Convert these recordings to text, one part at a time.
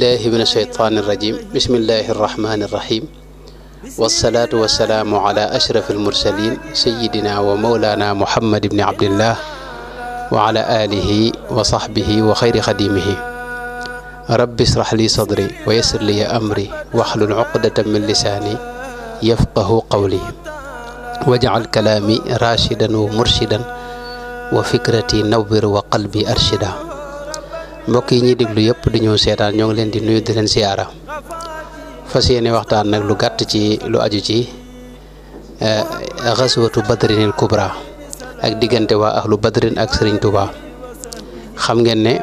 بالله من الشيطان الرجيم بسم الله الرحمن الرحيم والصلاة والسلام على أشرف المرسلين سيدنا ومولانا محمد بن عبد الله وعلى آله وصحبه وخير خديمه رب اشرح لي صدري ويسر لي أمري واحلل عقدة من لساني يفقه قولي واجعل كلامي راشدا ومرشدا وفكرتي نور وقلبي أرشدا mbokk yi ñi déglu yëpp di ñu seetaan ñoo ngi leen di nuyu di leen siyaara fas yéene waxtaan nag lu gàtt ci lu aju ci xaswatu badrinil kubra ak diggante waa ahlu badrin ak Serigne Touba xam ngeen ne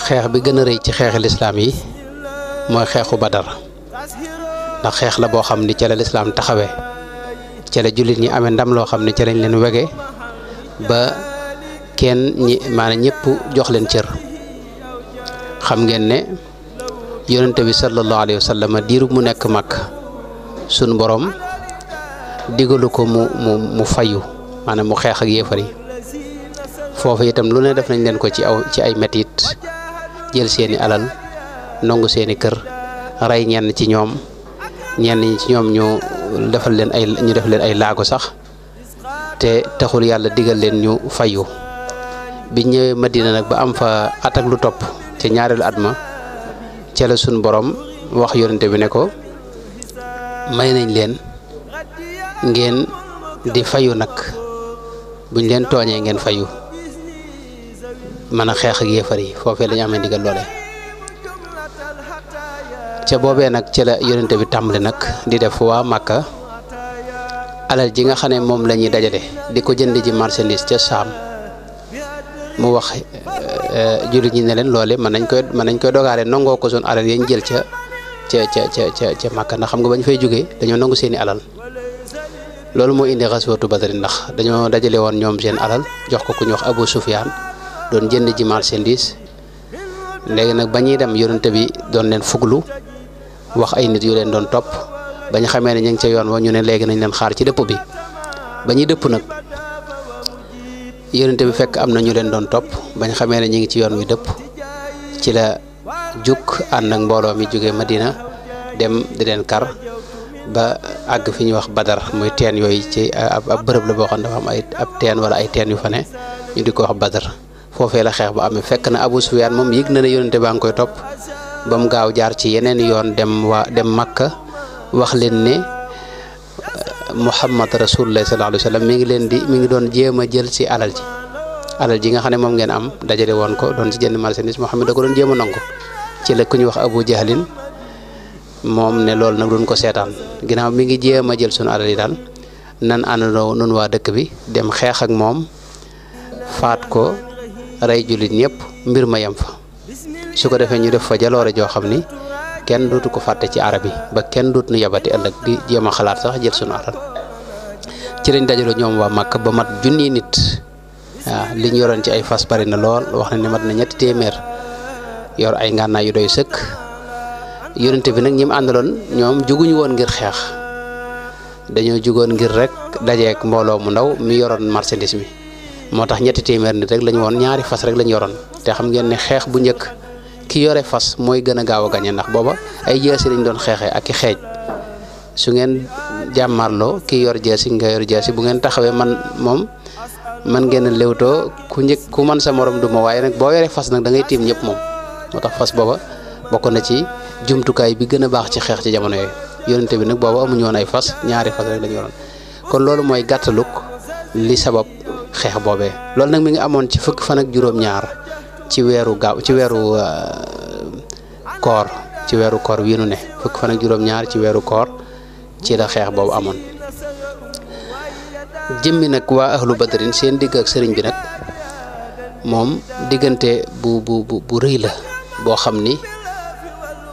xeex bi gën a rëy ci xeexi lislaam yi mooy xeexu badar ndax xeex la boo xam ni ca la lislaam taxawee ca la jullit ñi amee ndam loo xam ni ca lañ leen wege ba kenn ñi maanaam ñëpp jox leen cër xam ngeen ne yonente bi sallallahu alayhi wa sallam diiru mu nekk mag sunu borom digalu ko mu fayu maanaam mu xeex ak yéefar yi foofu itam lu ne def nañ leen ko ci ay metit jël seeni alal nangu seeni kër rey ñenn ci ñoom ñenn ñi ci ñoom ñu def leen ay laago sax te taxul yàlla digal leen ñu fayu bi ñëwee Madina nag ba am fa at ak lu topp ca ñaareelu at ma ca la sunu borom wax yonente bi ne ko may nañ leen ngeen di fayu nag buñ leen tooñee ngeen fayu mën a xeex ak yéefar yi foofee lañu amee ndigal loole ca boobee nag ca la yonente bi tàmbali nag di def waa Màkka alal ji nga xam ne moom la ñuy dajale di ko jënd ji marchandise ca Saam mu wax jullit ñi ne leen loole mën nañ koy dogaale nangoo ko suñ alal yañ jël ca Màkka ndax xam nga bañ fay jógee dañoo nangu seeni alal loolu moo indi xaswatu Badr ndax dañoo dajale woon ñoom seen alal jox ko ku ñu wax Abu Sufyaan doon jënd ji marchandise léegi nag ba ñuy dem yonente bi doon leen fuglu wax ay nit yu leen doon topp ba ñu xamee ne ñu ngi ca yoon wa ñu ne léegi nañ leen xaar ci dëpp bi ba ñuy dëpp nag yonente bi fekk am na ñu leen doon topp bañ xamee ne ñu ngi ci yoon wi dëpp ci la juk ànd ak mbooloo mi jógee Madina dem di leen kar ba àgg fi ñuy wax Badar muy teen yooyu ci ab bërëb la boo xam dafa am ab teen wala ay teen yu fa ne ñu di ko wax Badar foofee la xeex ba amee fekk na Abu Sufyaan moom yëg na ne yonente baa ngi koy topp ba mu gaaw jaar ci yeneen yoon dem Makka wax leen ne Muhammad rasulullah sallallahu alayhi wa sallam mi ngi doon jéem a jël ci alal ji nga xam ne moom ngeen am dajale woon ko doon ci jënd marchandise Muhammad da ko doon jéem a nangu ci la ku ñu wax Abu Jahlin moom ne loolu nag duñ ko seetaan ginnaaw mi ngi jéem a jël sunu alal yi daal nan àndandoo nun waa dëkk bi dem xeex ak moom faat ko rey jullit ñëpp mbir ma yem fa su ko defee ñu def fa jaloore joo xam ni kenn dootu ko fàtte ci arab yi ba kenn dootu nu yabati ëllëg di jéem a xalaat sax jël sunu alal ci lañ dajaloo ñoom waa Makka ba mat junni nit waaw li ñu yoroon ci ay fas bari na lool wax na ne mat na 3 téeméer yor ay ngànnaay yu doy sëkk yonente bi nag ñi mu àndaloon ñoom juguñu woon ngir xeex dañoo jugoon ngir rek dajeek mbooloo mu ndaw mi yoroon marchandise mi moo tax 3 téeméer nit rek lañu woon ñaari fas rek lañu yoroon te xam ngeen ne xeex bu njëkk ki yore fas mooy gën a gaaw a gañe ndax booba ay jeesi lañ doon xeexee ak i xeej su ngeen jàmmarloo ki yor jeesi nga yor jeesi bu ngeen taxawee man ngeen a léwtoo ku man sa morom du ma waaye nag boo yoree fas nag da ngay tiim ñëpp moom moo tax fas booba bokk na ci jumtukaay bi gën a baax ci xeex ci jamono yooyu yonente bi nag booba amuñu woon ay fas ñaari fas rek lañu yoroon kon loolu mooy gàttaluk li sabab xeex boobee loolu nag mi ngi amoon ci fukki fan ak juróom-ñaar ci weeru koor wi nu ne fukki fan ak juróom-ñaar ci weeru koor ci la xeex boobu amoon jëmmi nag waa ahlu badrin seen digg ak sëriñ bi nag moom diggante bu rëy la boo xam ni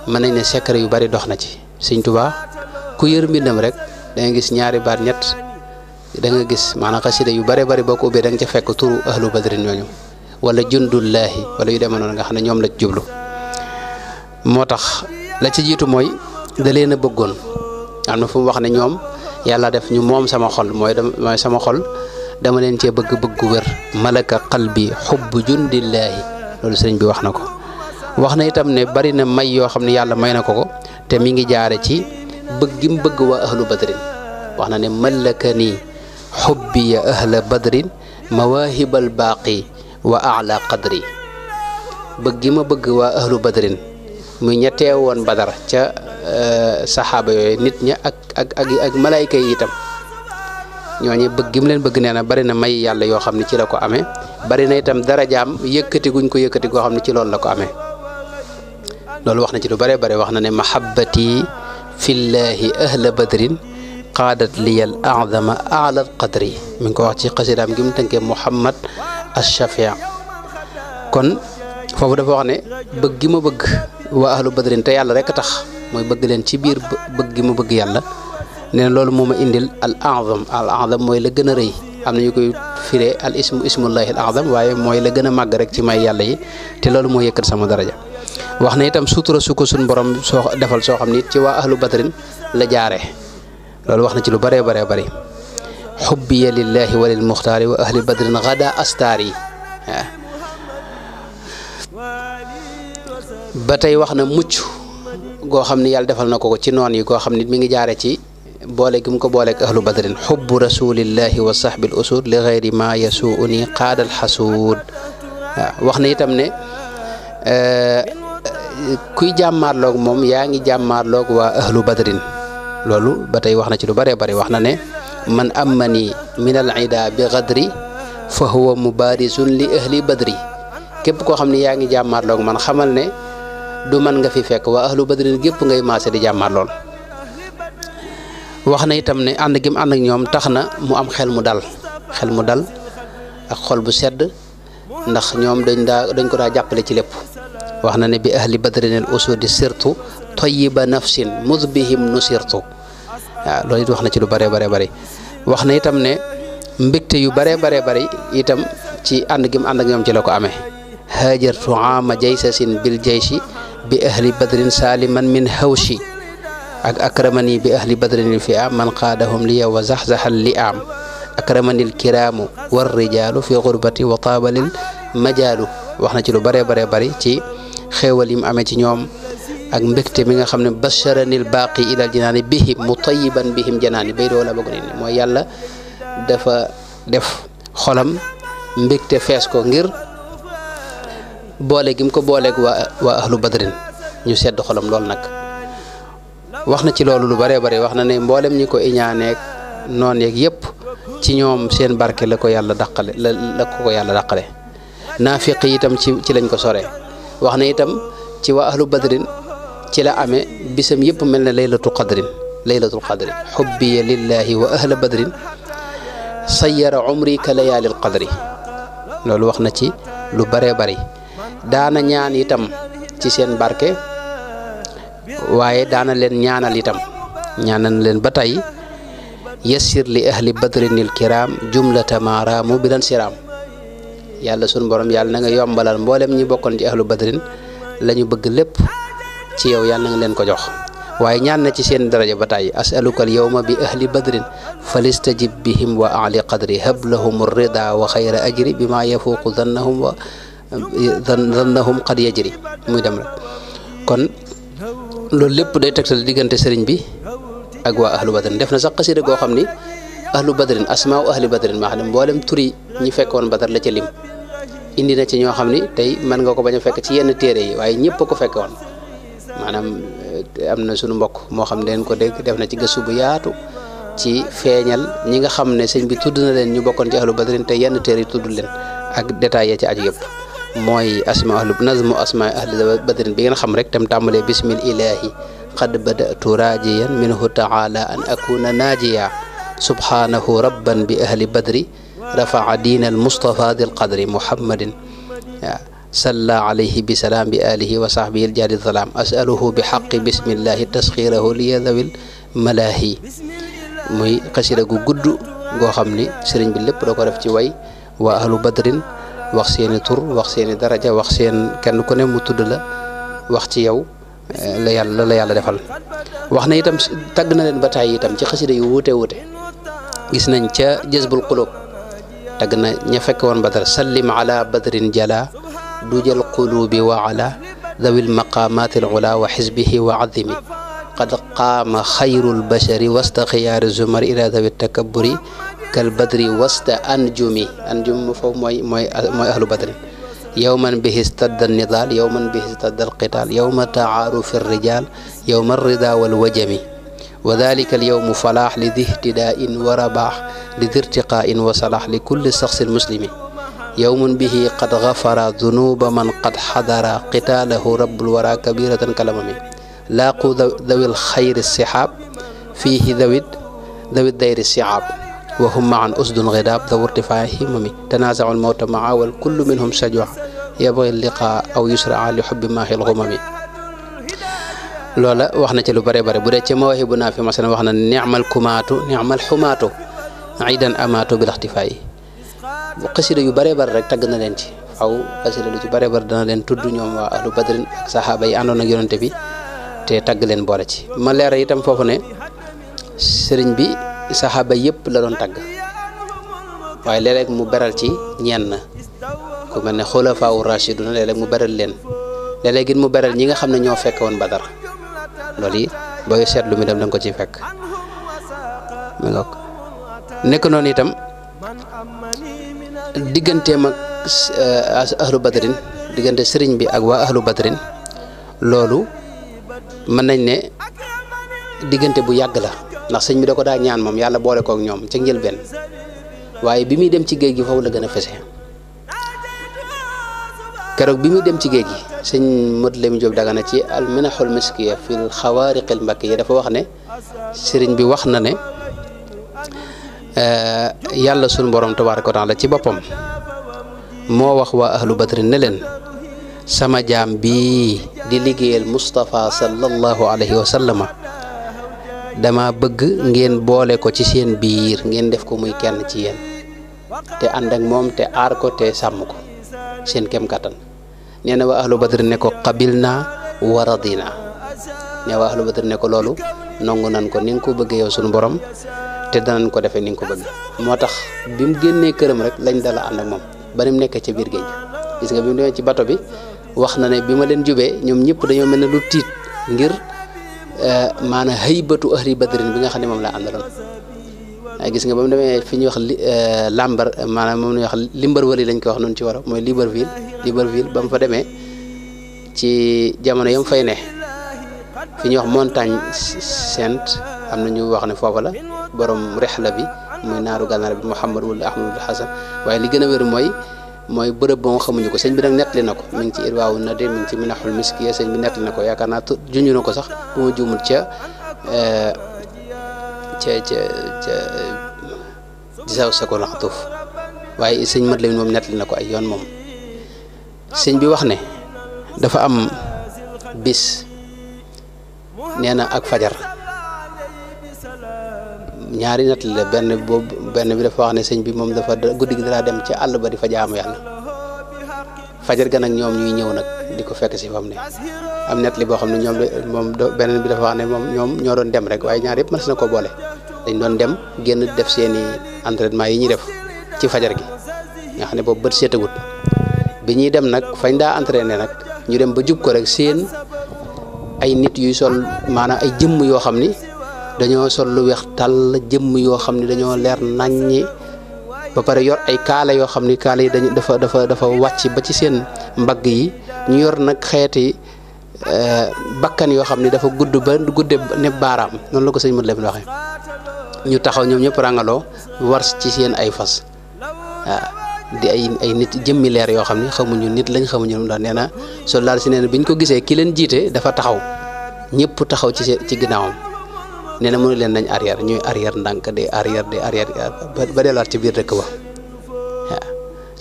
mën nañ ne secret yu bari dox na ci Sëriñ Tuubaa ku yër mbindam rek da nga gis ñaari baat ñett da nga gis maanaam xasida yu bari boo ko ubbee da nga ca fekk turu ahlu badrin ñooñu wala jundullaahi wala yu demee noonu nga xam ne ñoom la jublu moo tax la ci jiitu mooy da leen a bëggoon am na fu mu wax ne ñoom yàlla def ñu moom sama xol mooy sama xol dama leen cee bëgg gu wér malaka qalbi xubbu jundillaahi loolu sëriñ bi wax na ko wax na itam ne bari na may yoo xam ne yàlla may na ko te mi ngi jaare ci bëgg gi mu bëgg waa ahlu badrin wax na ne malakani xubbiya ahla badrin mawaahibal baaqi wa aala qadri bëgg gi ma bëgg waa ahlu badrin muy ña teewoon badar ca saxaaba yooyu nit ña ak malayka yi itam ñooñu bëgg gi mu leen bëgg nee na bari na may yàlla yoo xam ne ci la ko amee bari na itam darajaam yëkkati guñ ko yëkkati goo xam ne ci loolu la ko amee loolu wax na ci lu bare bare wax na ne mahabbati fillahi ahla badrin qaadat liyal a'zama a'la qadri mi ngi ko wax ci xasidaam gi mu tënkee Muhammad ash-Shafi' kon foofu dafa wax ne bëgg gi ma bëgg waa ahlu badrin te yàlla rek tax mooy bëgg leen ci biir bëgg gi ma bëgg yàlla nee na loolu moo ma indil al a'zam mooy la gën a rëy am na ñu koy firee al ismullahi al a'zam waaye mooy la gën a màgg rek ci may yàlla yi te loolu moo yëkkat sama daraja wax na itam sutura su ko suñ borom soo defal soo xam ni ci waa ahlu badrin la jaare loolu wax na ci lu bare bare bari xubbiya lillahi wa lil muxtaari wa ahli badrin gada astaari ba tey wax na mucc goo xam ni yàlla defal na ko ci noon yi goo xam ni mi ngi jaare ci boole gi mu ko booleeg ahlu badrin xubbu rasulillahi wa sahbil usud li gayri ma yasuuni qaadal xasuud wax na itam ne kuy jàmmaarloog moom yaa ngi jàmmaarloog waa ahlu badrin loolu ba tey wax na ci lu bëree bëri wax na ne man amani min al ida bi gadri fa huwa mubarisun li ahli badri képp koo xam ne yaa ngi jàmmaarloog man xamal ne du man nga fi fekk waa ahlu badrin gépp ngay maase di jàmmaarlool wax na itam ne ànd gi mu ànd ak ñoom tax na mu am xel mu dal ak xol bu sedd ndax ñoom dañ ko daa jàppale ci lépp wax na ne bi ahli badrin al usudi sirtu tayyiba nafsin mudbihim nusirtu waaw loolu it wax na ci lu bare bare bari wax na itam ne mbégte yu bare bare bari itam ci ànd gi mu ànd ak ñoom ci la ko amee hajartu ama jaysasin bil jayshi bi ahli badrin saliman min hawshi ak akramani bi ahli badrin fi am man qaadahum liya wa zaxzaxal li am akramani alkiraamu war rijaalu fi gurbati wa taabalil majaalu wax na ci lu bare bare bari ci xéewal yi mu amee ci ñoom ak mbégte mi nga xam ne basharanil baaqi ilal jinaani bihim mutayiban bihim janaani bay doo la bëgg ni mooy yàlla dafa def xolam mbégte fees ko ngir boole gi mu ko booleeg waa ahlu badrin ñu sedd xolam lool nag wax na ci loolu lu bare bare wax na ne mboolem ñi ko iñaaneeg noon yeeg yëpp ci ñoom seen barke la ko yàlla dàqale la ko yàlla dàqale naafiq yi itam ci lañ ko sore wax na itam ci waa ahlu badrin ci la amee bisam yëpp mel ne laylatul qadri xubbiya lillahi wa ahla badrin sayyara umri ka layaalil qadri loolu wax na ci lu bare bari daana ñaan itam ci seen barke waaye daana leen ñaanal itam ñaanal leen ba tey yassir li ahli badrinil kiram jumlata maaraamu bilan siraam yàlla sun borom yàlla na nga yombalal mboolem ñi bokkoon ci ahlu badrin la ñu bëgg lépp ci yow yàlla na nga leen ko jox waaye ñaan na ci seen daraja ba tey asaluka al yawma bi ahli badrin falistajib bihim wa ali qadri hab lahum rida wa xayra ajri bi ma yafuuqu dannahum qad yajri muy dem rek kon loolu lépp day tegtal diggante sëriñ bi ak waa ahlu badrin def na sax xasida goo xam ni ahlu badrin asmaaw ahli badrin maa xam ne mboolem turi ñi fekkoon badar la ca lim indi na ci ñoo xam ni tey mën nga ko bañ a fekk ci yenn téere yi waaye ñëpp a ko fekkoon maanaam am na sunu mbokk moo xam ne leen ko dégg def na ci gëstu bu yaatu ci feeñal ñi nga xam ne sëñ bi tudd na leen ñu bokkoon ci ahlu badrin te yenn téere yi tudd leen ak détails ya ci aju yëpp mooy nazmu asma ahli badrin bi ngeen xam rek tam tàmbalee bismil ilahi qad badatu rajiyan minhu taala an akuna najiya subhanahu rabban bi ahli badri rafaa diina al mustafa dil qadri muhammadin salla alayhi bi salaam bi alihi wa sahbihi al jadi salaam asaluhu bi xaqi bismillahi tasxirahu liya dawil malaahi muy xasida gu gudd goo xam ni sëriñ bi lépp da ko def ci way waa ahlu badrin wax seeni tur wax seeni daraja wax seen kenn ku ne mu tudd la wax ci yow la yàlla defal wax na itam tagg na leen ba tàyyi itam ci xasida yu wuute gis nañ ca jazbul qulub tagg na ña fekk woon badar sallim ala badrin jala dujal qulubi wa ala ذوي المقامات العلا وحزبه وعظمه قد قام خير البشر وسط خيار الزمر إلى ذوي التكبر كالبدر وسط أنجمي أنجم فهو موي أهل بدر يوما به استد النضال يوما به استد القتال يوم تعارف الرجال يوم الرضا والوجم وذلك اليوم فلاح لذي اهتداء ورباح لذي ارتقاء وصلاح لكل شخص مسلم يوم به قد غفر ذنوب من قد حضر قتاله رب الورى كبيرة كالأمم لاقوا ذوي الخير السحاب فيه ذوي الدير السعاب وهم معا أسد غضاب ذو ارتفاع همم تنازع الموت معا والكل منهم شجوع يبغي اللقاء أو يسرع لحب ماهي الغمم لولا واخنا تي لو بري بري بودي تي مواهب نافي مثلا واخنا نعم الكماتو نعم الحماتو عيدا اماتو بالاختفاء قصيده يو بري بري رك تاغنا لين تي فاو قصيده لو تي بري بري دانا لين تود ñoom wa ahlu badr ak sahaba yi andon ak yonenté bi té tag leen boole ci ma léra itam fofu né serigne bi sahaba yépp la doon tag waye lélek mu beral ci ñenn ku melni khulafa ar-rashidun lélek mu beral leen lélek mu beral ñi nga xamné ñoo fekk won badar loli boy setlu mi dem dang ko ci fekk mi ngok nek non itam digganteem ak ahlu badrin diggante sëriñ bi ak waa ahlu badrin loolu mën nañ ne diggante bu yàgg la ndax sëñ bi da ko daa ñaan moom yàlla boole kook ñoom ca njëlbeen waaye bi muy dem ci géej gi foofu la gën a fese keroog bi muy dem ci géej gi sëñ Modou Lamine Diop Dagana ci al minahul miskiya fil xawaariqil mbakkiya dafa wax ne sëriñ bi wax na ne yàlla sunu borom tabaaraka wa taala ci boppam moo wax waa ahlu badri ne leen sama jaam bi di liggéeyal Mustafa sallallahu alayhi wa sallama dama bëgg ngeen boole ko ci seen biir ngeen def ko muy kenn ci yéen te ànd ak moom te aar ko te sàmm ko seen kem kattan nee na waa ahlu badri ne ko qabilna wa radina ne waa ahlu badri ne ko loolu nangu nan ko ni nga ko bëggee yow sunu borom te danañ ko defee ni nga ko bëgg moo tax bi mu génnee këram rek lañ dala ànd ak moom ba ni mu nekkee ca biir géej gis nga bi mu demee ci bato bi wax na ne bi ma leen jubee ñoom ñëpp dañoo mel ne lu tiit ngir maanaam haybatu ahli badrin bi nga xam ne moom laa àndaloon gis nga ba mu demee fi ñuy wax lambar maanaam moom la ñuy wax Limberwali lañ ko wax noonu ci wara mooy Libreville ba mu fa demee ci jamono yam fay ne fi ñuy wax montagne sainte am na ñu wax ne foofa la borom rihla bi muy naaru gànnaar bi Muhammad wala Ahmad wala Hasan waaye li gën a wér mooy bërëb ba nga xamuñu ko sëñ bi nag nettali na ko mi ngi ci irwaawu nadi mi ngi ci minahul miskiya sëñ bi nettali na ko yaakaar naa junj na ko sax bu ma juumul ca gisaw sa ko laxtuuf waaye sëñ mat la moom nettali na ko ay yoon moom sëñ bi wax ne dafa am bis nee na ak fajar ñaari nat la benn bi dafa wax ne sëñ bi moom dafa guddi gi dara dem ci àll ba di fa jaamu yàlla fajar ga nag ñoom ñuy ñëw nag di ko fekk si fam ne am net li boo xam ne ñoom moom beneen bi dafa wax ne moom ñoom ñoo doon dem rek waaye ñaar yëpp mën na ko boole dañ doon dem génn def seeni entraînement yi ñuy def ci fajar gi nga xam ne boobu bët seetagut bi ñuy dem nag fañ daa entraîné nag ñu dem ba jub ko rek seen ay nit yuy sol maanaam ay jëmm yoo xam ni dañoo sol lu weex tàll jëmm yoo xam ne dañoo leer naññi ba pare yor ay kaala yoo xam ni kaala yi dañu dafa wàcc ba ci seen mbagg yi ñu yor nag xeeti bakkan yoo xam ni dafa gudd ba gudde ne baaraam noonu la ko sëñ Modou Lamine waxee ñu taxaw ñoom ñëpp rangaloo war ci seen ay fas waaw di ay nit jëmmi leer yoo xam ni xamuñu nit lañ xamuñu ndax nee na soldaar si nee na bi ñu ko gisee ki leen jiite dafa taxaw ñëpp taxaw ci ginnaawam nee na mënu leen nañ arrière ñuy arrière ndànk de arrière ba delluwaat ci biir dëkk ba waaw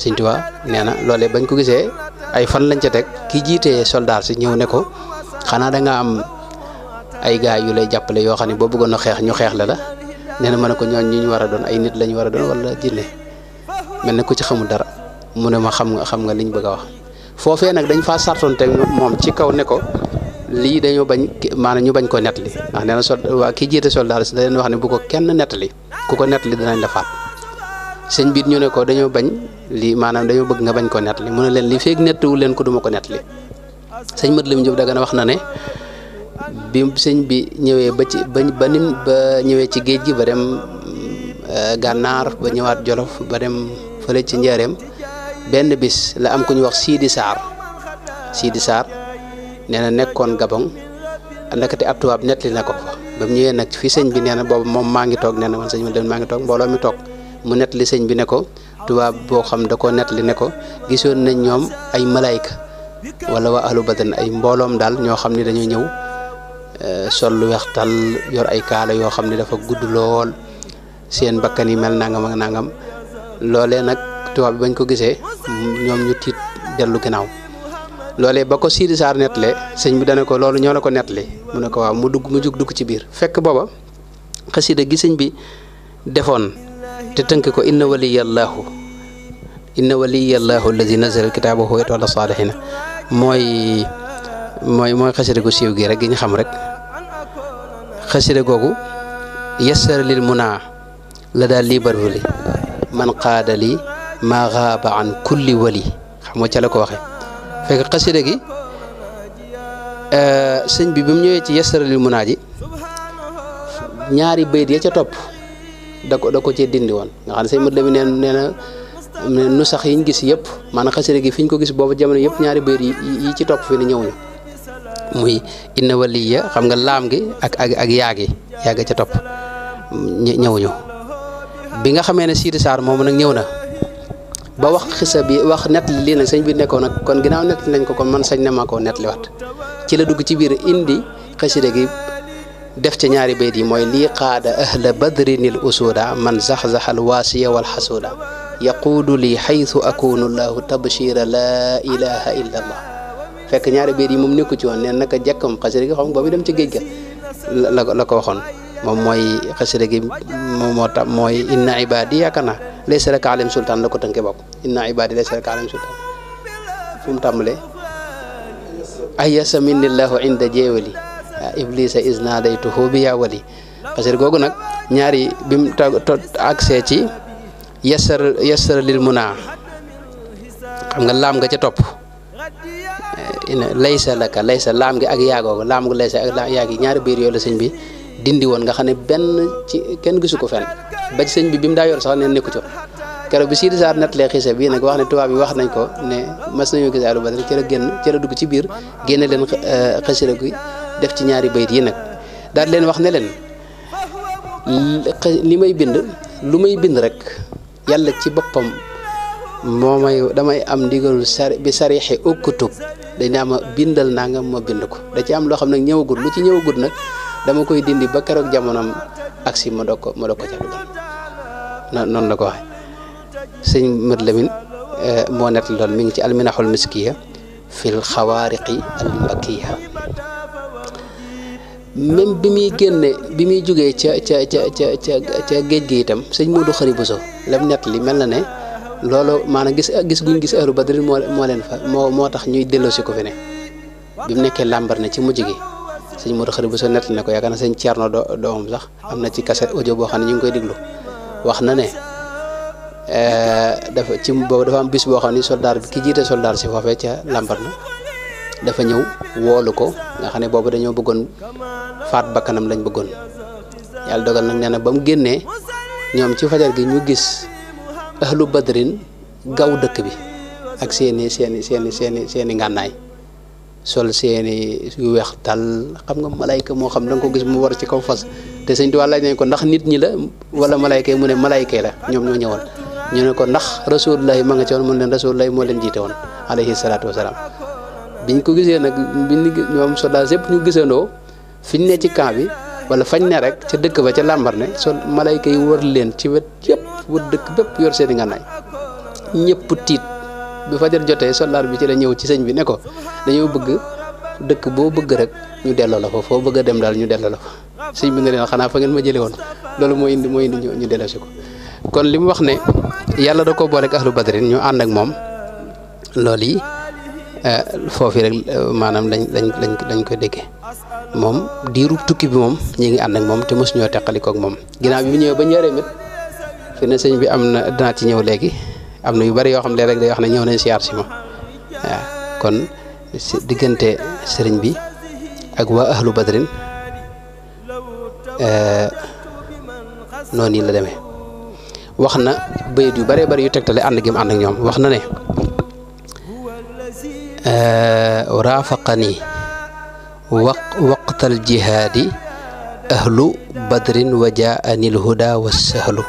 Sëñ Tuubaa nee na loolee bañ ko gisee ay fan lañ ca teg ki jiitee soldaar si ñëw ne ko xanaa da nga am ay gaay yu lay jàppale yoo xam ne boo bëggoon a xeex ñu xeex la nee na ma ne ko ñooñ ñu war a doon ay nit lañu war a doon wala jinne mel ne ku ci xamul dara mu ne ma xam nga liñ bëgg a wax foofee nag dañ faa sartoon te moom ci kaw ne ko lii dañoo bañ maanaam ñu bañ ko nettali ndax nee na waa kii jiite soldat si da leen wax ne bu ko kenn nettali ku ko nettali danañ la faat sëñ biit ñu ne ko dañoo bañ lii maanaam dañoo bëgg nga bañ ko nettali mu ne leen li feeg nettiwul leen ko duma ko nettali sëñ Mat Lam Jóob Dagana wax na ne bi sëñ bi ñëwee ba ñëwee ci géej gi ba dem gànnaar ba ñëwaat Jolof ba dem fële ci njaareem benn bis la am ku ñu wax Sidi Sarr nee na nekkoon Gabon ndakate ab tubaab nettali na ko fa ba mu ñëwee nag fi sëñ bi nee na boobu moom maa ngi toog nee na man sëñ bi maa ngi toog mbooloo mi toog mu nettali sëñ bi ne ko tubaab boo xam da koo nettali ne ko gisoon nañ ñoom ay malaayka wala waa ahlu badrin ay mbooloom daal ñoo xam ne dañoo ñëw sol lu weex tal yor ay kaala yoo xam ne dafa gudd lool seen bakkan yi mel nangam ak nangam loolee nag tubaab bi bañ ko gisee ñoom ñu tiit dellu ginnaaw loolee ba ko Sidi Sarr nettalee sëñ bi dana ko loolu ñoo la ko nettali mu ne ko waaw mu jug dugg ci biir fekk booba xasida gi sëñ bi defoon te tënk ko inna waliyallahu alladi nazala alkitaaba huwa yatawalla salihina mooy xasida gu siiw gi rek gi ñu xam rek xasida googu yassara lil muna la daal lii barwali man qaada li maa gaaba an kulli wali xam nga ca la ko waxee fekk xasida gi sëñ bi mu ñëwee ci yassara lil muna ji ñaari bayit ya ca topp da ko cee dindi woon nga xam ne sëñ Mat Lamin nee na nu sax yiñ gis yëpp maanaam xasida gi fi ñu ko gis boobu jamono yëpp ñaari bayit yi ci topp fi ne ñëwuñu muy inna waliya xam nga laam gi ak yaagi ca topp ñëwuñu bi nga xamee ne Sidi Sarr moomu nag ñëw na ba wax xisa bi wax nettali lii nag sëñ bi nekkoon nag kon ginnaaw nettali nañ ko kon man sañ na maa koo nettali waat ci la dugg ci biir indi xasida gi def ca ñaari bayt yi mooy lii qaada ahla badrinil usuda man zaxzaxal waasiya wal xasuuda yaquudu li xaytu akunu llahu tabshira laa ilaha illa allah fekk ñaari bayt yi moom nekku ci woon neen naka jekkam xasida gi xam nga boobu dem ci géej ga la ko waxoon moom mooy xasida gi moom moo tax mooy inna ibadi yaakaar naa laysa laka alayhim sultaan la ko tënkee bopp inna ibadi laysa laka alayhim sultaan fu mu tàmbalee ayasa minnillahu inda jeewali iblisa isnadaytuhu bi yaa wali xasida googu nag ñaari bi mu accès ci yassar lil muna xam nga laam nga ca topp laysa laka laysa laam gi ak yaagoogu laam gu laysa ak yaagi ñaari biir yooyu la sëñ bi dindi woon nga xam ne benn ci kenn gisu ko fenn ba ci sëñ bi mu daa yor sax neen nekku ci keroog bi Sidi Sarr nettalee xisa bii nag wax ne tubaab yi wax nañ ko ne mas nañoo gis ahlu badr ci la dugg ci biir génne leen xasida gi def ci ñaari bayit yi nag daal leen wax ne leen li may bind lu may bind rek yàlla ci boppam damay am ndigalul bi sarixi ukkutub dañ ama bindal naa nga ma bind ko da ci am loo xam nag ñëwagul lu ci ñëwagul nag dama koy dindi ba keroog jamonoom aksi ma doog ko ca dugal noonu la ko waxee sëñ Mat Lamin moo nettali lool mi ngi ci alminaxul miskiya fil xawaariqi al mbakkiya même bi muy jógee ca géej gi itam sëñ Moodu Xari Buso lam nettali mel na ne loolu maanaam gis guñ gis ahlu badri moo leen fa moo tax ñuy delloosi ko fi ne bi mu nekkee làmbar ne ci mujj gi sëñ Moodu Xari Buso nettali na ko yaakaar na sëñ Ceerno doomam sax am na ci cassette audio boo xam ne ñu ngi koy déglu wax na ne boobu dafa am bis boo xam ne soldaar bi ki jiite soldaar si foofee ca làmbar na dafa ñëw woolu ko nga xam ne boobu dañoo bëggoon faat bakkanam lañ bëggoon yàlla dogal nag nee na ba mu génnee ñoom ci fajar gi ñu gis ahlu badrin gaw dëkk bi ak seeni ngànnaay sol seeni yu weex tal xam nga malayka moo xam da nga ko gis mu war ci kaw fas te sëñ Tuubaa laaj nañ ko ndax nit ñi la wala malayka yi mu ne malayka la ñoom ñoo ñëwoon ñu ne ko ndax rasulullahi ma nga ci woon mu leen rasulullahi moo leen jiite woon alayhi salaatu wasalaam biñ ko gisee nag ñoom soldat yëpp ñu gisandoo fiñ ne ci camp bi wala fañ ne rek ca dëkk ba ca làmbar ne sol malayka yi wër leen ci wet yëpp wër dëkk bépp yor seeni ngànnaay ñëpp tiit bi fajar jotee soldat bi ci la ñëw ci sëñ bi ne ko dañoo bëgg dëkk boo bëgg rek ñu delloo la fa foo bëgg a dem daal ñu delloo la fa sëñ bi ne leen xanaa fa ngeen ma jëlee woon loolu moo indi ñu delloo si ko kon li mu wax ne yàlla da ko boole ak ahlu badrin ñu ànd ak moom loolu yi foofu rek maanaam lañ ko déggee moom diiru tukki bi moom ñi ngi ànd ak moom te mosu ñoo teqalikoo ak moom ginnaaw bi mu ñëwee ba njëriñ it fi ne sëñ bi am na dinaa ci ñëw léegi am na yu bari yoo xam ne rek day wax ne ñëw nañ siyaar si ma waaw kon diggante sëriñ bi ak waa ahlu badrin noonu la demee wax na bayit yu bare bari yu tegtale ànd gi mu ànd ak ñoom wax na ne raafaqani waqtal jihaadi ahlu badrin wa jaani lhuda wassahlu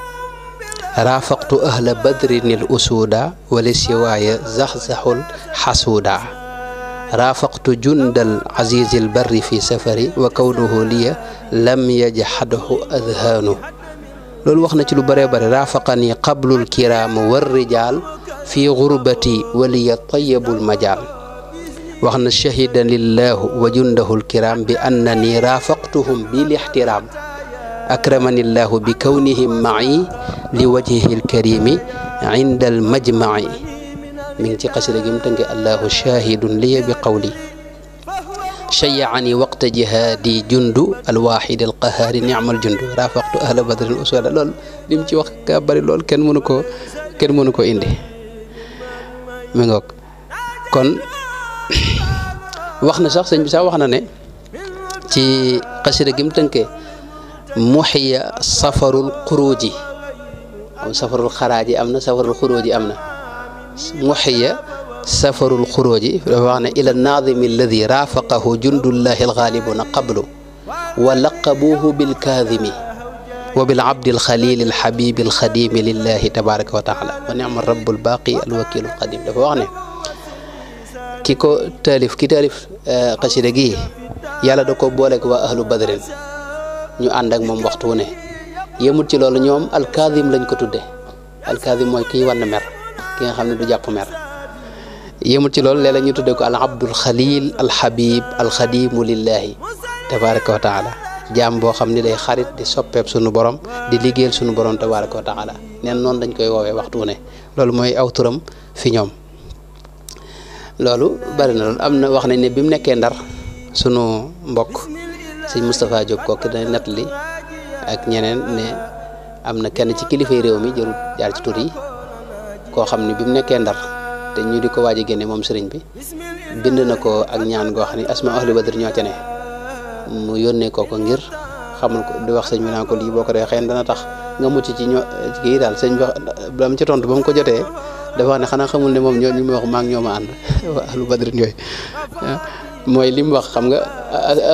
raafaqtu ahla badrin al usuuda wali siwaaya zaxzaxul xasuuda raafaqtu jundal azizil barri fi safari wa kawnuhu liya lam yajxadhu adhaanu loolu wax na ci lu bëree bëri raafaqani qablul kiraam war rijaal fi gurbati waliya tayyibul majaal wax na shahida lillahu wa jundahu lkiram bi annani raafaqtuhum bil ixtiraam akramani llahu bi kawnihim ma'i li wajhihi lkarimi inda almajmaci mi ngi ci xasida gi mu tënke allahu shahidun liya bi qawli shayyaani waqta jihaadi jundu alwaxidi alqahaari ni'mal jundu raafaqtu ahla badrin uswada lool li mu ci wax ka bari lool kenn mënu ko indi mi ngoog kon wax na sax sëñ bi sax wax na ne ci xasida gi mu tënkee muxiya safarul xuruuji am safarul xaraaji am na safarul xuruuji am na muxiya safarul xuruuji dafa wax ne ila naadimi alladi raafaqahu jundullahi alxaalibuna qablu wa laqabuuhu bilkaadimi wa bilabdi alxalili alxabibi alxadimi lillahi tabaraka wa taala wa nicma rabbul baaqi alwakilu alqadim dafa wax ne ki taalif xasida gi yàlla da ko booleeg waa ahlu badrin ñu ànd ak moom waxtu wu ne yemut ci loolu ñoom alkaadim lañ ko tudde alkaadim mooy kiy wann mer ki nga xam ne du jàpp mer yemut ci loolu léeg-léeg ñu tudde ko al abdul xalil alxabib alxadimu lillahi tabaraka wa taala jaam boo xam ni day xarit di soppeeb sunu borom di liggéeyal sunu borom tabaraka wa taala neen noonu dañ koy woowee waxtu wu ne loolu mooy aw turam fi ñoom loolu bari na loolu am na wax nañ ne bi mu nekkee ndar sunu mbokk sëñ Moustapha Diop kooku dana nettali ak ñeneen ne am na kenn ci kilifay réew mi jërul jaar ci tur yi koo xam ne bi mu nekkee ndar te ñu di ko waaj a génne moom sëriñ bi bind na ko ak ñaan goo xam ne asma ahli badr ñoo ca ne mu yónnee ko ngir xamul ko di wax sëñ bi naa ko lii boo ko dee xëy na dana tax nga mucc ci kii daal sëñ bi ba mu ci tontu ba mu ko jotee dafa wax ne xanaa xamul ne moom ñu wax maa ngi ñoo ma ànd waa ahlu badrin yooyu mooy li mu wax xam nga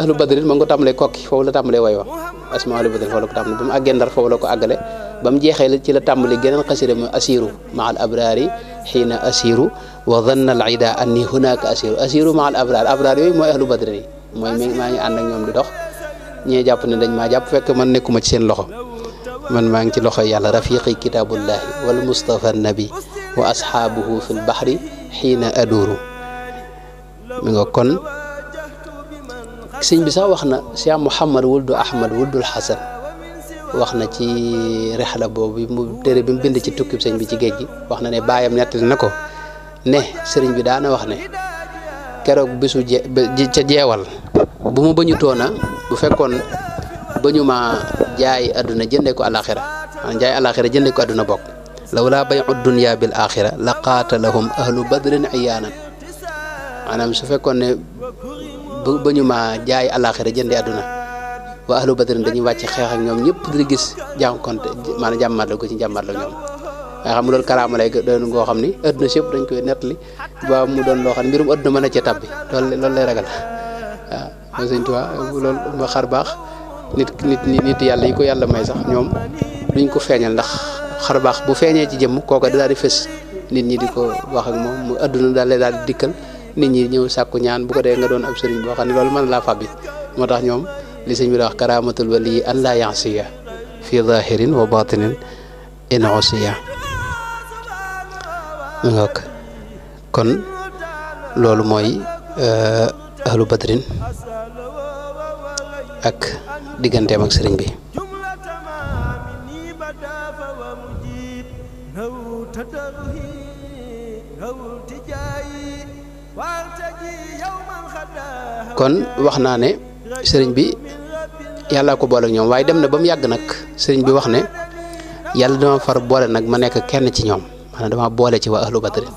ahlu badrin ma ngi ko tàmbalee kokki foofu la tàmbalee way wax asma ahlu badrin foofu la ko tàmbalee ba mu àggee ndar foofu la ko àggale ba mu jeexee ci la tàmbali geneen xasida mu asiru maa al abrari xiina asiru wa dhanna al ida anni hunaka asiru maa al abrar yooyu mooy ahlu badrin yi mooy maa ngi ànd ak ñoom di dox ñee jàpp ne dañ maa jàpp fekk man nekkuma ci seen loxo man maa ngi ci loxo yàlla rafiqi kitabullahi wal mustafa nabi wa asxaabuhu fi lbaxri xiina aduuru mi nga kon sëñ bi sax wax na Cheikh Mouhamad wuldu Ahmad wuldul Xasan wax na ci rexla boobu mu téere bi mu bind ci tukkib sëñ bi ci géej gi wax na ne baayam nettali na ko ne sëriñ bi daana wax ne keroog bisu ca jeewal bu ma bañu toona bu fekkoon bañu ma jaay àdduna jëndee ko àlaxira maanaam jaay àlaxira jëndee ko àdduna bokk lawlaa bay'u dunya bil axira la qaatalahum ahlu badrin iyaanan maanaam su fekkoon ne ba ñu ma jaay àlaxira jëndee àdduna waa ahlu badrin dañuy wàcc xeex ak ñoom ñëpp di gis jànkonte maanaam jàmmaat la ko ci jàmmaat la ñoom nga xam ne loolu karaama lay doon ngoo xam ni àdduna si yëpp dañ koy nettali ba mu doon loo xam ne mbirum àdduna mën a cee tabbi loolu lay ragal waaw sëñ Tuubaa loolu ma xar baax nit yàlla yi ko yàlla may sax ñoom duñ ko feeñal ndax xar baax bu feeñee ci jëmm kooka daal di fës nit ñi di ko wax ak moom mu àdduna daal di dikkal nit ñi ñëw sàkku ñaan bu ko dee nga doon ab sëriñ boo xam ne loolu mën laa fàbbi moo tax ñoom li sëñ bi la wax karamatul wali an la yansiya fi zahirin wa batinin in usiya kon loolu mooy ahlu badrin ak digganteem ak sëriñ bi kon wax naa ne sëriñ bi yàlla ko boole ak ñoom waaye dem na ba mu yàgg nag sëriñ bi wax ne yàlla dama far boole nag ma nekk kenn ci ñoom maanaam dama boole ci waa ahlu badrin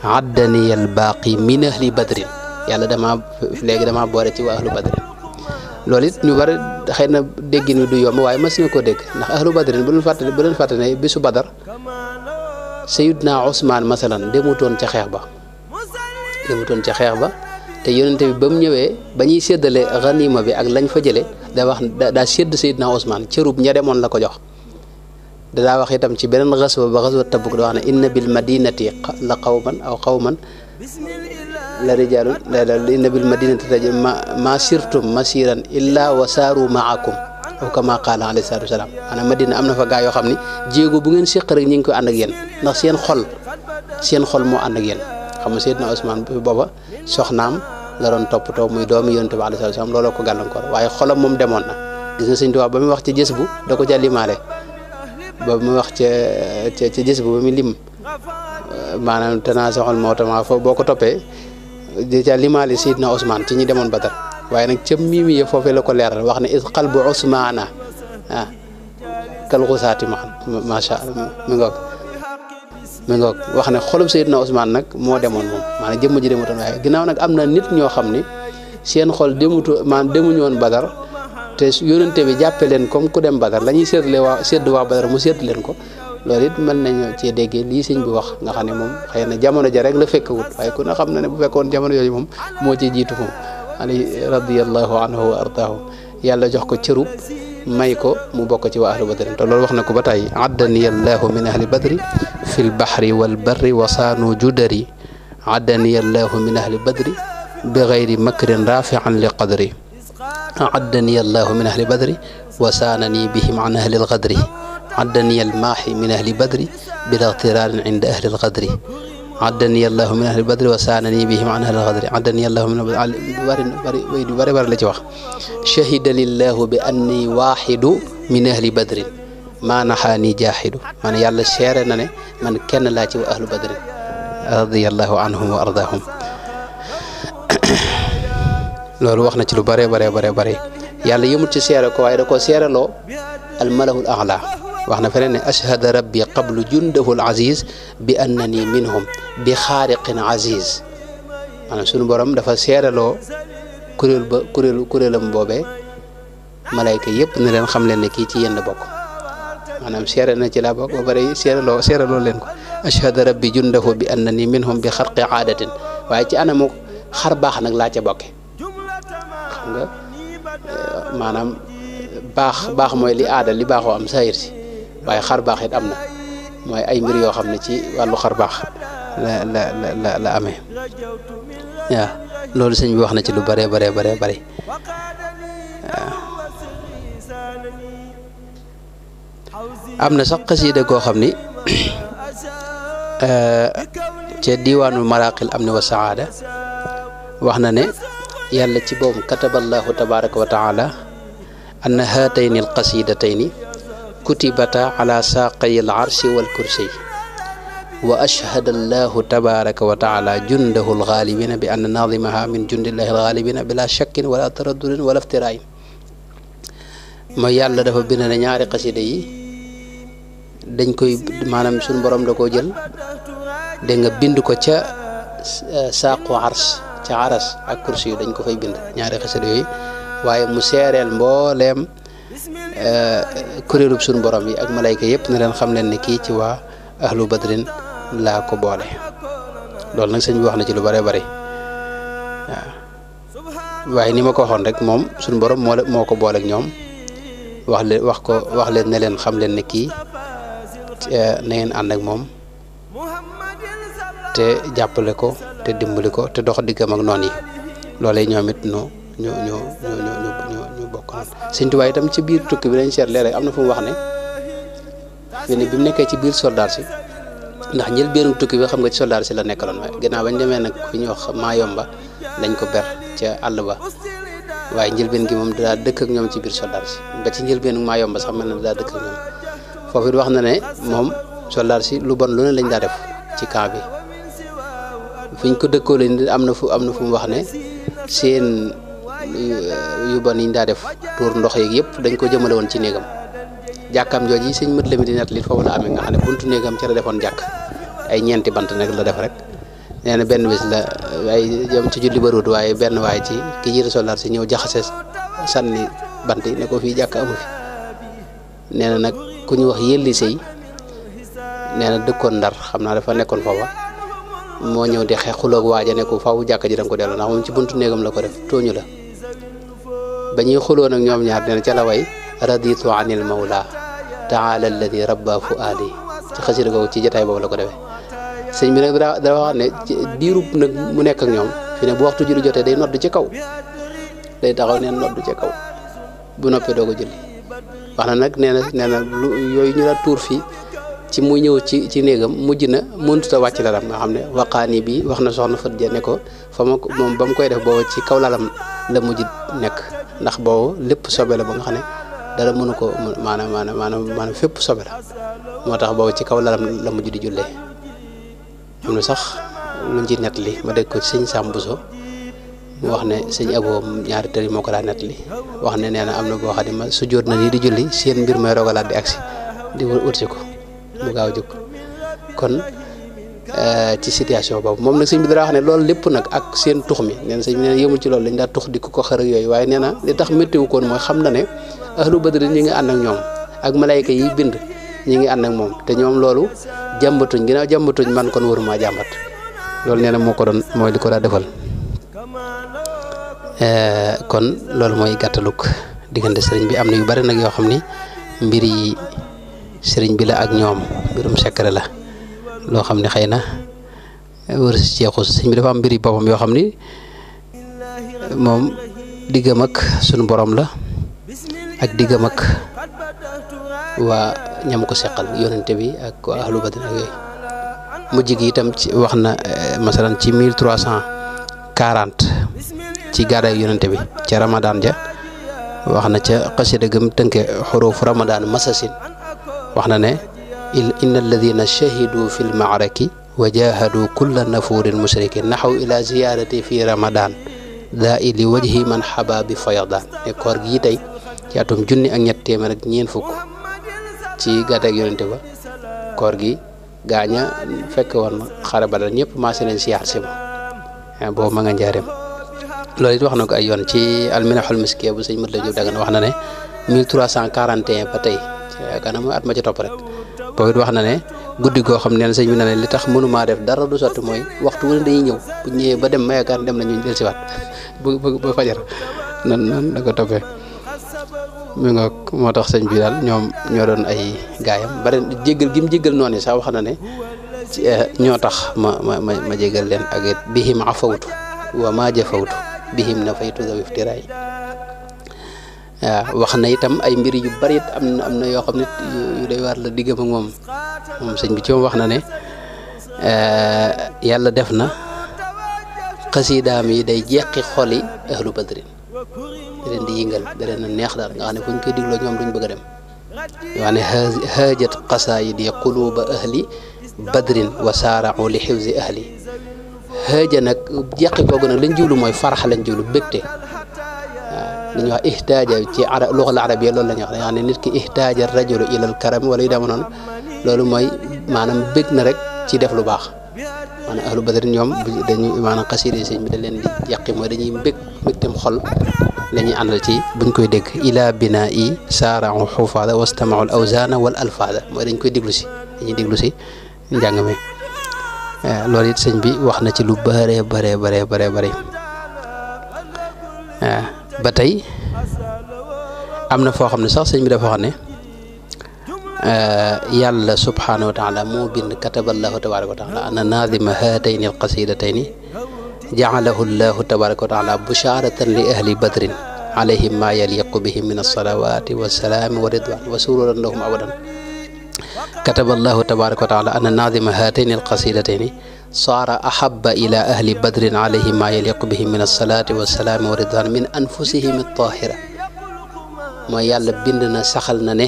addani al baaqi min ahli badrin yàlla dama boole ci waa ahlu badrin loolu it ñu bari xëy na déggin wi du yomb waaye mas na koo dégg ndax ahlu badrin bu leen fàtte ne bisu badar Sayyidna Usmaan masalan demutoon ca xeex ba te yonente bi ba mu ñëwee ba ñuy séddale ganima bi ak lañ fa jële daa sédd Sayyidna Usmaan cërub ña demoon la ko jox daa wax itam ci beneen xaswa ba xaswa Tabuk da wax ne inna bil madinati la qawman la rijaalun inna bil madinati ma sirtum masiran illa wa saaru maakum aw kama qaala alayhi salaatu wasalaam maanaam Madina am na fa gaa yoo xam ni jéego bu ngeen séq rek ñu ngi koy ànd ak yéen ndax seen xol moo ànd ak yéen xam nga Seydina Ousmane booba soxnaam la doon toppatoo muy doomi yonent bi alayhi salaatu wasalaam looloo ko gàllankoor waaye xolam moom demoon na gis nga Sëñ Tuubaa ba muy wax ci gis bu da ko ca limaale ba muy wax ca gis bu ba muy lim maanaam tanaa soxal mootama foofu boo ko toppee di ca limaale Seydina Ousmane ci ñi demoon Badar waaye nag ca mimi ya foofee la ko leeral wax ne is qalbu Ousmana kal xusaati macha allah mi ngoog wax ne xolub Seydina Ousmane nag moo demoon moom maanaam jëmm ji demutoon waaye ginnaaw nag am na nit ñoo xam ni seen xol demuñu woon Badar te yónnante bi jàppe leen comme ku dem Badar la ñuy sédd waa Badar mu sédd leen ko loolu it mën nañu cee déggee lii sëñ bi wax nga xam ne moom xëy na jamono ja rek la fekkawut waaye ku ne xam na ne bu fekkoon jamono yooyu moom moo ci jiitu moom ali radiyallahu anhu wa ardaahu yàlla jox ko cërub may ko mu bokk ci waa ahlu badrin te loolu wax na ko ba tey addaniyallahu min ahli badri fi lbahri walbarri wa saanu judari addaniyallahu min ahli badri bi gayri makrin rafian li qadri addaniyallahu min ahli badri wa saanani bihim an ahli lqadri عدني الماحي من أهل بدر بلا اغترار عند أهل الغدر عدني الله من أهل بدر وسانني بهم عن أهل الغدر عدني الله من بر لجوا شهد لله بأني واحد من أهل بدر ما نحاني جاحد من يلا شيرنا من كان لا جو أهل بدر رضي الله عنهم وأرضاهم loolu wax na ci lu bare yàlla yëmut ci seere ko waaye da ko seereloo al malahul a'la wax na feneen ne ashhada rabbi qablu jundahu al aziz bi annani minhum bi xaariqin aziz maanaam sunu borom dafa seereloo kuréelam boobee malayka yëpp ne leen xam leen ne kii ci yéen la bokk maanaam seere na ci laa bokk ba pare seereloo leen ko ashhada rabbi jundahu bi annani minhum bi xarqi aadatin waaye ci anamu xar baax nag laa ca bokke xam nga maanaam baax mooy li aada li baaxoo am saayir si waaye xar baax it am na mooy ay mbir yoo xam ne ci wàllu xar baax la amee waaw loolu sëñ bi wax na ci lu bare waaw am na sax xasiida koo xam ni ca diwaanul maraqil amni wa saada wax na ne yàlla ci boobu kataballahu tabaraka wa taala anna haatayni alqasidatayni kutibata ala saaqay al arshi wal kursi wa ashhada allahu tabaraka wa taala jundahu alghalibina bi anna naadimaha min jundillahi alghalibina bila shakkin wala taraddudin wala iftirain mooy yàlla dafa bind ne ñaari xasida yi dañ koy maanaam suñu borom da koo jël dégg nga bind ko ca saaqu ars ca aras ak kursi yu dañ ko fay bind ñaari xasida yooyu waaye mu seereel mbooleem kuréelub suñu borom yi ak malayka yëpp ne leen xam leen ne kii ci waa ahlu badrin laa ko boole loolu nag sëñ bi wax na ci lu bare waaw waaye ni ma ko waxoon rek moom suñu borom moo ko boole ak ñoom wax leen ne leen xam leen ne kii na ngeen ànd ak moom te jàppale ko te dimbali ko te dox diggam ak noon yi loolee ñoom it ñu bokk noonu Sëñ Tuubaa itam ci biir tukki bi dañ seet léeg-léeg am na fu mu wax ne fi ne bi mu nekkee ci biir soldaar si ndax njëlbéenu tukki bi xam nga ci soldaar si la nekkaloon waaye ginnaaw bañ demee nag fi ñuy wax Maayomba dañ ko ber ca àll ba waaye njëlbeen gi moom daa dëkk ak ñoom ci biir soldaar si ba ci njëlbeenu Maayomba sax mel na daa dëkk ak ñoom foofu it wax na ne moom soldaar si lu bon lu ne lañ daa def ci camp bi fiñ ko dëkkoo leen am na fu mu wax ne seen yu bon yi ñu daa def tuur ndox yeeg yëpp dañ ko jëmale woon ci néegam jàkkaam jooju yi sëñ mët la mi di net li foofu la amee nga xam ne buntu néegam ci la defoon jàkk ay ñeenti bant nag la def rek nee na benn bis la waaye jëm ci julli barut waaye benn waay ci ki jiite soldaar si ñëw jaxase sànni bant yi ne ko fii jàkk amu fi nee na nag ku ñu wax yëlli sëy nee na dëkkoon Ndar xam naa dafa nekkoon foofa moo ñëw di xeex xuloog waaja ne ko faaw jàkka ji da nga ko delloo ndax moom ci buntu néegam la ko def tooñu la ba ñuy xuloo nag ñoom ñaar nee na ca la way raditu anil mawla taala alladi rabba fuaadi ci xasida googu ci jotaay boobu la ko defee sëñ bi nag dara wax ne diirub nag mu nekk ak ñoom fi ne bu waxtu julli jotee day nodd ci kaw day taxaw neen nodd ci kaw bu noppee doo ko julli wax na nag nee na lu yooyu ñu la tuur fii ci mu ñëw ci néegam mujj na mënut a wàcc lalam nga xam ne waqaani bi wax na soxna Fat Ja ne ko fa ma moom ba mu koy def boobu ci kaw lalam la mujj nekk ndax boobu lépp sobe la ba nga xam ne dara mënu ko maanaam fépp sobe la moo tax boobu ci kaw lalam la mujj di jullee am na sax luñ ci nettali ma dégg ko ci sëñ Sam Bousso mu wax ne sëñ Abo ñaari tëri moo ko daa nettali wax ne nee na am na boo xam ne ma su jóot na nii di julli seen mbir may rogalaat di agsi di wërsi ko mu gaaw jóg kon ci situation boobu moom nag sëñ bi dara wax ne loolu lépp nag ak seen tux mi nee na sëñ bi nee na yëmul ci loolu dañ daa tux di ko xër ak yooyu waaye nee na li tax méttiwu koon mooy xam na ne ahlu badri ñi ngi ànd ak ñoom ak malayka yi bind ñi ngi ànd ak moom te ñoom loolu jàmbatuñ ginnaaw jàmbatuñ man kon waruma jàmbat loolu nee na moo ko doon mooy li ko daa defal kon loolu mooy gàttaluk diggante sëriñ bi am na yu bari nag yoo xam ni mbir yi sëriñ bi la ak ñoom mbirum secret la loo xam ne xëy na wër si ceexu sëriñ bi dafa am mbir yi boppam yoo xam ni moom diggam ak sunu borom la ak diggam ak waa ñam ko seqal yonente bi ak waa ahlu badr ak yooyu mujj gi itam ci wax na masalan ci 1340 ci gàddaay yonente bi ca Ramadan ja wax na ca xasida gëm tënke xuruuf Ramadan masasin wax na ne inna alladina shahidu fi lmaaraki wa jahadu kulla nafurin mushrikin naxaw ila ziyarati fi Ramadan daa ili wajhi man xaba bi fayadan ne koor gi tey ci atum junni ak ñett téeméer ak ñeent fukk ci gàddaay yonente ba koor gi gaaña fekk woon xare Badar ñëpp maase leen siyaar si ma boobu ma nga njaareem loolu it wax na ko ay yoon ci alminaxul miskiya bu sëñ Mat la Jóob Dagana wax na ne 1341 ba tey yaakaar naa mooy at ma ci topp rek boobu it wax na ne guddi goo xam ne sëñ bi na ne li tax mënumaa def dara du sotti mooy waxtu wu ne dañuy ñëw bu ñëwee ba dem ma yaakaar dem nañu del siwaat ba fajar nan da ko toppee mi nga moo tax sëñ bi daal ñoom ñoo doon ay gaayam bari jéggal gi mu jéggal noonu sax wax na ne ñoo tax ma jéggal leen ak it bihim afawtu wa ma jafawtu bihim na faytu daw iftiraay waaw wax na itam ay mbir yu bari it am na yoo xam ne yu day war la diggam ak moom sëñ bi ci moom wax na ne yàlla def na xasiidaam yi day jeqi xoli ahlu badrin da leen di yëngal da leen a neex daal nga xam ne fu ñu koy digloo ñoom duñ bëgg a dem yoo ne haajat qasaayidi quluuba ahli badrin wa saara'u li xifzi ahli haaja nag jeqi koogu nag lañ jiwlu mooy farax lañ jiwlu bégte waaw li ñuy wax ihtaaja ci luxal arabiya loolu la ñuy wax dañoo xam ne nit ki ihtaaja rajulu ilal karam wala yu dama noonu loolu mooy maanaam bég na rek ci def lu baax maanaam ahlu badri ñoom dañuy maanaam xasida sëñ bi da leen di yàqi mooy dañuy mbégtem xol la ñuy àndal ci buñ koy dégg ila binaa i saarau xufaada wastamaul awzaana wal alfaada mooy dañ koy déglu si dañuy déglu si njàng mi loolu it sëñ bi wax na ci lu bare waaw ba tey am na foo xam ne sax sëñ bi dafa wax ne yàlla subhanahu wa taala moo bind kataballahu tabaraka wa taala ana naadima haatayni alqasidatayni jaalahu llahu tabaraka wa taala busharatan li ahli badrin alayhim ma yaliqu bihim min alsalawati walsalaami wa ridwan wa sururan lahum abadan kataballahu tabaraka wa taala ana naadima haatayni alqasidatayni saara ahaba ila ahli badrin alayhim ma yaliqu bihim min alsalati walsalaami wa ridwan min anfusihim altahira mooy yàlla bind na saxal na ne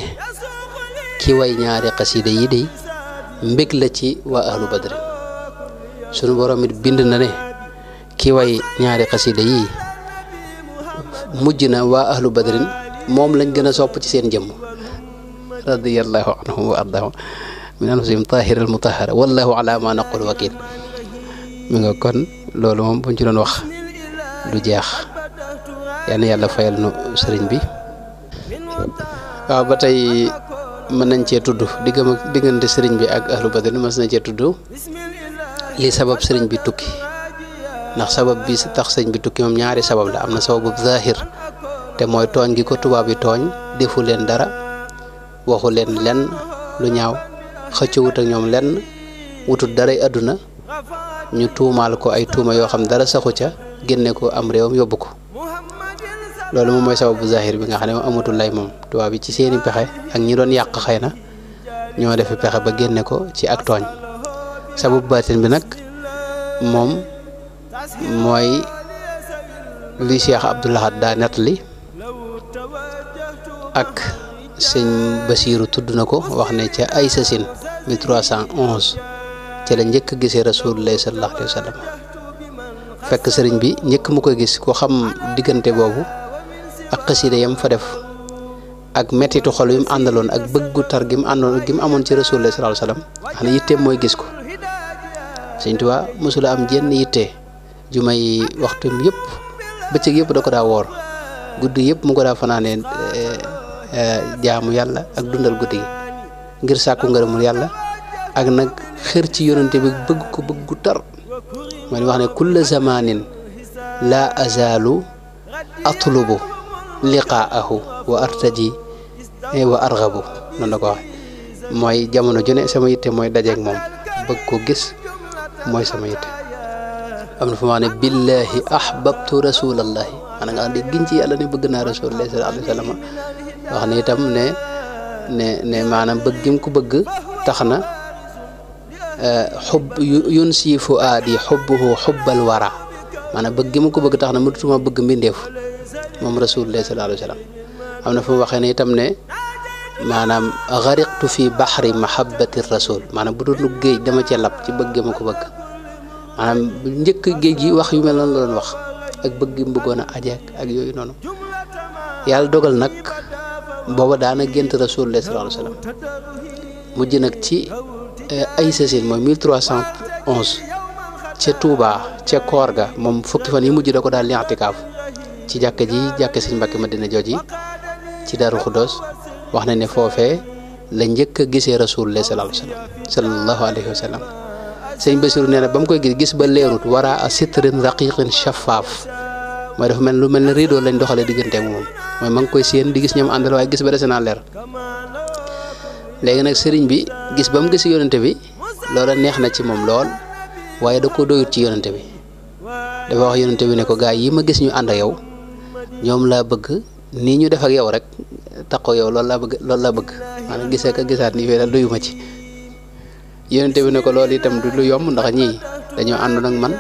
ki way ñaari xasida yi day mbég la ci waa ahlu badrin sunu borom it bind na ne ki way ñaari xasida yi mujj na waa ahlu badrin moom lañ gën a sopp ci seen jëmm radiyallahu anhum wa ardahum min anfusihim tahira al mutahara wallahu ala ma naqul wakil mi nga kon loolu moom buñ ci doon wax du jeex yal na yàlla fayal nu sëriñ bi. waaw ba tey mën nañ cee tudd diggante sëriñ bi ak ahlu badr mën nañ cee tudd li sabab sëriñ bi tukki ndax sabab bi tax sëriñ bi tukki moom ñaari sabab la am na sababu zahir te mooy tooñ gi ko tubaab yi tooñ defu leen dara waxu leen lenn lu ñaaw xëccewut ak ñoom lenn wutut daray àdduna ñu tuumaal ko ay tuuma yoo xam dara saxu ca génne ko am réewam yóbbu ko loolu moom mooy sababu zahir bi nga xam ne moom amatul lay moom tubaab yi ci seeni pexe ak ñi doon yàq xëy na ñoo defi pexe ba génne ko ci ak tooñ sababu baatin bi nag moom mooy li Cheikh Abdoul Ahad daa nettali ak sëñ Basiiru tudd na ko wax ne ca ay sasin 1311 ca la njëkk a gisee Rasulullah sallallahu alayhi wa sallam fekk sëriñ bi njëkk mu koy gis ko xam diggante boobu ak xasida yam fa def ak mettitu xol yi mu àndaloon ak bëggu tar gi mu amoon ci Rasulullah sallallahu alayhi wa sallam xam ne yitteem mooy gis ko Sëñ Tuubaa mosula am jenn yitte ju may waxtum yëpp bëccëg yëpp da ko daa woor guddi yëpp mu ko daa fanaanee jaamu yàlla ak dundal guddi gi ngir sàkku ngërëmul yàlla ak nag xër ci yonante bi bëgg ko bëggu tar mooy wax ne kulla zamanin la azalu atlubu liqaahu wa artaji wa arghabu noonu la ko wax mooy jamono ju ne sama yitte mooy dajeeg moom bëgg ko gis mooy sama yitte am na fu ma ne billahi ahbabtu rasulallahi maanaam nga xam ne giñ ci yàlla ne bëgg naa rasulullah sallallahu alayhi wa sallam wax ne itam ne maanaam bëgg gi mu ko bëgg tax na xub yun si fu aadi xubbuhu xubbal wara maanaam bëgg gi mu ko bëgg tax na mënutuma bëgg mbindeef moom rasulullah sallallahu alayhi wa sallam am na fu mu waxee ne itam ne maanaam xariqtu fi baxri mahabbati rasul maanaam bu doon géej dama cee lab ci bëgg ma ko bëgg maanaam njëkk géej gi wax yu mel noonu la doon wax ak bëgg mu bëggoon a ajeek ak yooyu noonu yàlla dogal nag booba daana gént rasulullah sallallahu alayhi wa sallam mujj nag ci ay sasin mooy 1311 ca Touba ca koor ga moom fukki fan yi mujj da ko daal li'tikaaf ci jàkka sëñ Mbàkke Madina jooji ci Daaru Xuddoos wax na ne foofee la njëkk a gisee rasulullah sallallahu alayhi wa sallam sëñ Basiru nee na ba mu koy gis ba leerut wara a sitrin raqiqin shaffaaf mooy dafa mel lu mel ne rideau lañ doxalee diggante ak moom mooy ma ngi koy séen di gis ñoom àndal waaye gis ba dese naa leer léegi nag sëriñ bi gis ba mu gis yonente bi loola neex na ci moom lool waaye da ko doyut ci yonente bi dafa wax yonente bi ne ko gaa yi ma gis ñu ànd ak yow ñoom laa bëgg nii ñu def ak yow rek taxaw yow loolu laa bëgg maanaam gisee ka gisaat nii fee daal doyuma ci yonente bi ne ko loolu itam du lu yomb ndax ñii dañoo àndoon ak man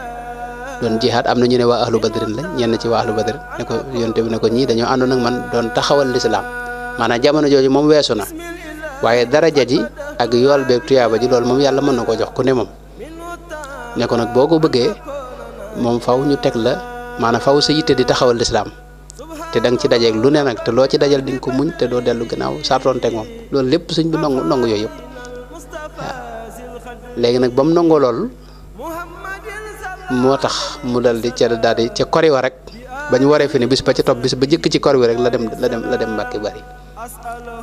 doon jihaad am na ñu ne waa ahlu badrin lañ ñenn ci waa ahlu badrin ne ko yonente bi ne ko ñii dañoo àndoon ak man doon taxawal lislaam maanaam jamono jooju moom weesu na waaye daraja ji ak yool beeg tuyaaba ji loolu moom yàlla mën na ko jox ku ne moom ne ko nag boo ko bëggee moom faw ñu teg la maanaam faw sa yitte di taxawal lislaam te da nga ci dajeeg lu ne nag te loo ci dajal di nga ko muñ te doo dellu gannaaw sartoon teg moom loolu lépp sëñ bi nangu yooyu yëpp waaw léegi nag ba mu nangoo loolu moo tax mu dal di ca kori wa rek ba ñu waree fi ne bis ba ca topp bis ba jëkk ci kor wi rek la dem Mbàkke Bari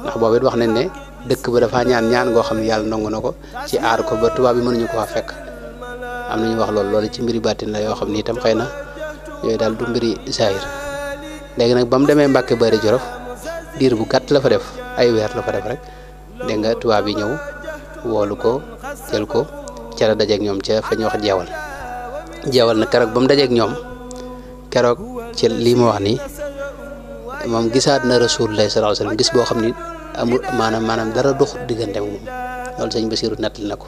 ndax boobu it wax nañ ne dëkk ba dafa ñaan goo xam ne yàlla nangu na ko ci aar ko ba tubaab bi mënuñu ko fa fekk am nañu wax loolu ci mbiri bàttin la yoo xam ni itam xëy na yooyu daal du mbiri zahir léegi nag ba mu demee Mbàkke Bari Jolof diir bu gàtt la fa def ay weer la fa def rek dégg nga tubaab yi ñëw woolu ko jël ko ca la dajeeg ñoom ca fa ñu wax jeewal nag keroog ba mu dajeeg ñoom keroog ci lii ma wax nii moom gisaat na rasulullah sallallahu alayhi wasallam gis boo xam ni amul maanaam dara dox diggante moom loolu sëñ Basiru nettali na ko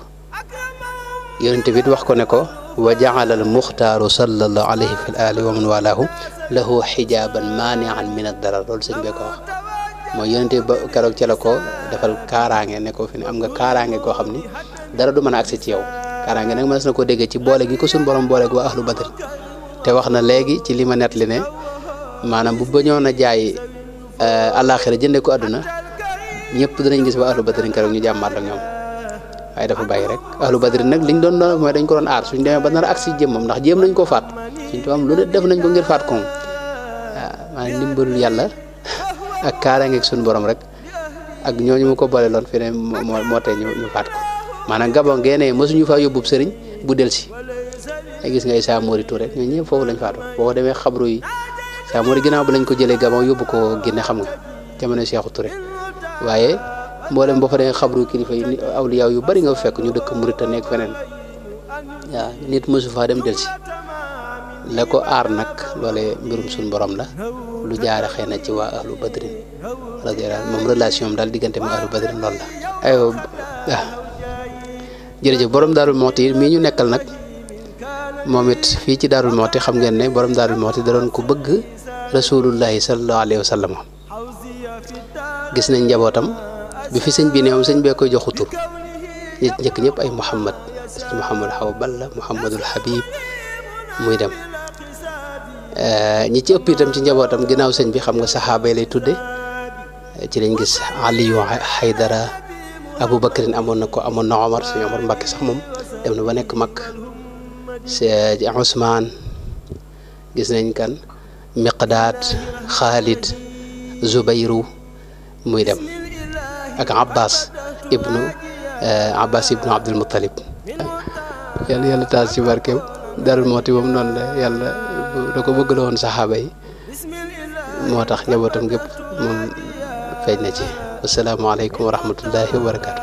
yonent bi wax ko ne ko wa ja'ala al muxtaaru sallallahu alayhi fi ali wa man walaahu lahu xijaaban maani'an min ad-darar loolu sëñ bee ko wax mooy yonent bi ba keroog ci la ko defal kaaraange ne ko fi ne am nga kaaraange koo xam ni dara du mën a agsi ci yow kaaraange nag mënees na ko déggee ci boole gi ko suñu borom boole gi waa ahlu badr te wax na léegi ci li ma nettali ne maanaam bu bañoon a jaay àllaaxira jëndee ko àdduna ñëpp dinañ gis waa ahlu badr keroog ñu jàmmaat ak ñoom waaye dafa bàyyi rek ahlu badri nag liñ doon doon mooy dañ ko doon aar suñ demee ba nar a agsi jëmmam ndax jéem nañ koo faat suñ tubaab lu ne def nañ ko ngir faat ko moom waaw maanaam ndimbalul yàlla ak kaaraangeeg suñu borom rek ak ñooñu mu ko boole loon fi ne moo tee ñu faat ko maanaam Gabon geenee mësuñu faa yóbbub sëriñ bu del si ay gis nga Issa Mori Touré ñooñu ñëpp foofu lañ faatoo boo demee xabru yi Issa Mori ginnaaw bi lañ ko jëlee Gabon yóbbu ko Guinée xam nga jamono Cheikhou Touré waaye mboolem boo fa demee xabru kilifa yi awliya yu bari nga fekk ñu dëkk Mauritanie nekk feneen waaw nit mësu faa dem del si la ko aar nag loolee mbirum suñu borom la lu jaare xëy na ci waa ahlu badrin radiyallahu moom relation am daal diggante mu ahlu badrin loolu la aywa waaw jërëjëf borom Daarul Muxti mii ñu nekkal nag moom it fii ci Daarul Muxti xam ngeen ne borom Daarul Muxti da doon ko bëgg rasulullahi sallallahu alayhi wa sallam gis nañ njabootam bi fi sëñ bi ne moom sëñ bee koy joxu tur nit njëkk ñëpp ay Muhammad sëñ Muhammad Xawa Balla Muhammadul Habib muy dem ñi ci ëpp itam ci njabootam ginnaaw sëñ bi xam nga saxaaba yi lay tudde ci lañ gis Aliyu Haydara Abubakrin amoon na Omar sëñ Omar Mbakke sax moom dem na ba nekk mag Ousmane gis nañ kan Miqdaad Xaalid Zubayru muy dem ak Abbas ibnu Abdul Muttalib yàlla taas ci barkeem Daarul Muxti moom noonu la yàlla da ko bëgg la woon saxaaba yi moo tax njabootam gépp moom feeñ na ci asalaamaaleykum wa rahmatullahi wa barakaatu.